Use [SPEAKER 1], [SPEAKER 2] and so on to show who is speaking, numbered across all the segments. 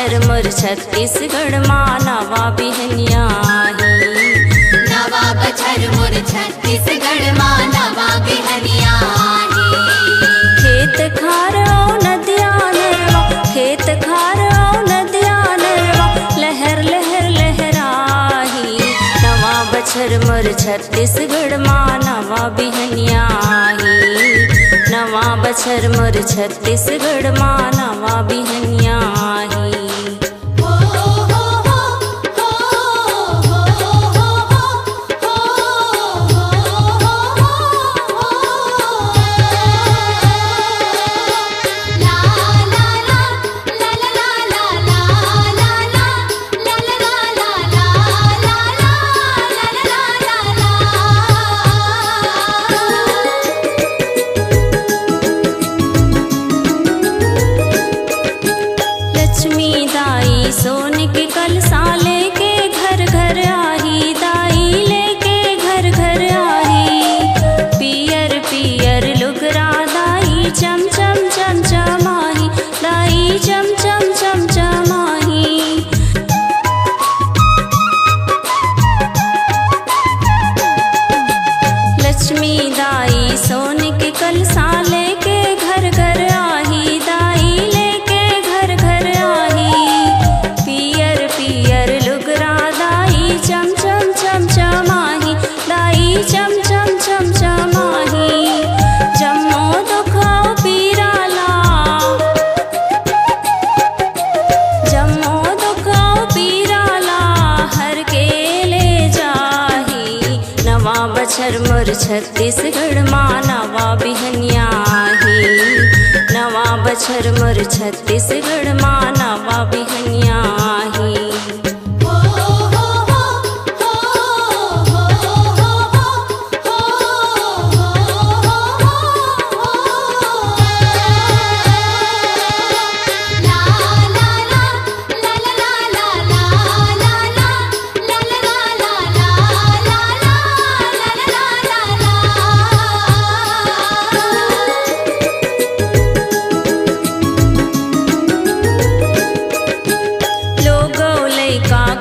[SPEAKER 1] बछर मोर छत्तीसगढ़ माँ नवा बिहनिया ही।
[SPEAKER 2] नवा बछर मोर छत्तीसगढ़ माँ नवा बिहनिया ही।
[SPEAKER 1] खेत खार औ नदिया नरवा, खेत खार औ नदिया नरवा, लहर लहर लहराही। नवा बछर मोर छत्तीसगढ़ माँ नवा बिहनिया ही। नवा बछर मोर छत्तीसगढ़ माँ नवा बिहनिया ही। लक्ष्मी दाई सोन के कलसा लेके घर घर आही। दाई लेके घर घर आही। पियर पियर लुगरा दाई चम चम चम चमाही। दाई चम चम चम चमाही। लक्ष्मी दाई सोन के कलसा लेके घर घर आही। दाई लेके घर घर आही। पियर पियर लुगरा दाई चम चम चम चमाही। दाई चम चम चम चमाही। जम्मो दुखाओ पीराला, जम्मो दुखाओ पीराला, हर के ले जाही। नवा बछर मोर छत्तीसगढ़ माँ नवा बिहनिया ही। नवा बछर मोर छत्तीसगढ़ माँ नवा बिहनिया ही।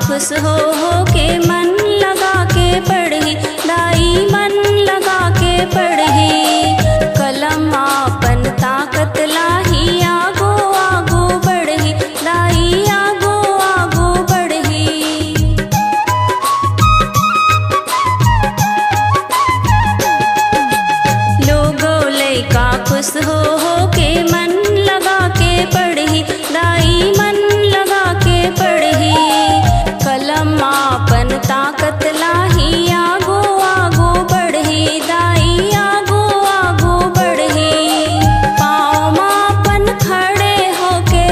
[SPEAKER 1] खुश हो के मन लगा के पढ़ी। दाई मन लगा के पढ़ी। कलम आपन ताकत लाही। आगो आगो बढ़ी। दाई आगो आगो बढ़ी। लोगो लइका खुश हो के मन लगा के पढ़ी। दाई मन लगा के पढ़ी। कलम आपन ताकत लाही। आगो आगो बढ़ी। दाई आगो आगो बढ़ी। पाँव मापन खड़े होके,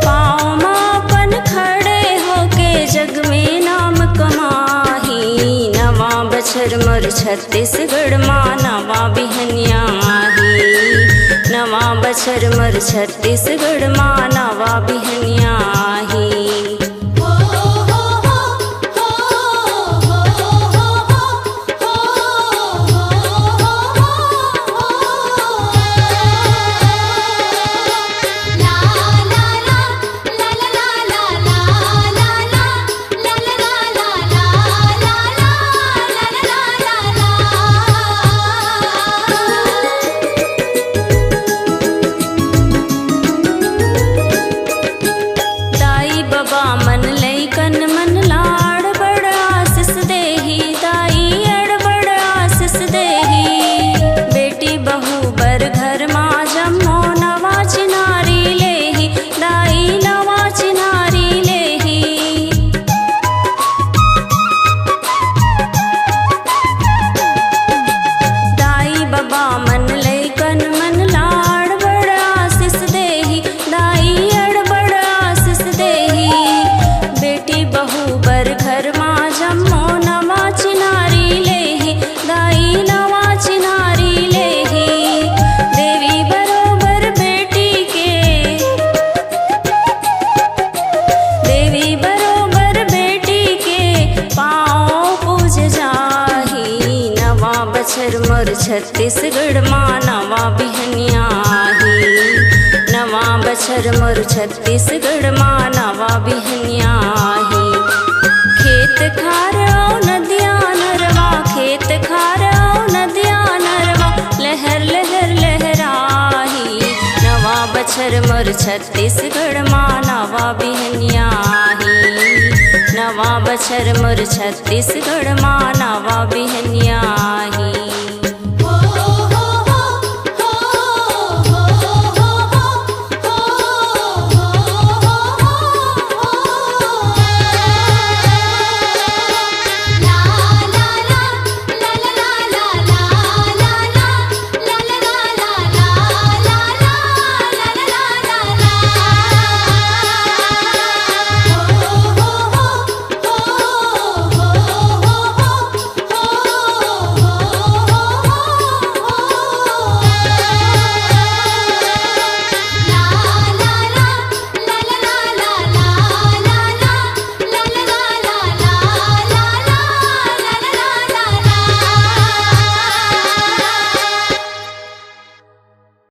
[SPEAKER 1] पाँव मापन खड़े होके, जग में नाम कमाही। नवा बछर मोर छत्तीसगढ़ माँ नवा बिहनिया ही। नवा बछर मोर छत्तीसगढ़ माँ नवा बिहनिया ही। छत्तीसगढ़ माँ नवा बिहनिया ही। नवा बछर मोर छत्तीसगढ़ माँ नवा बिहनिया ही। खेत खार औ नदिया नरवा, खेत खार औ नदिया नरवा, लहर लहर लहराही। नवा बछर मोर छत्तीसगढ़ माँ नवा बिहनिया ही। नवा बछर मोर छत्तीसगढ़ माँ नवा बिहनिया ही।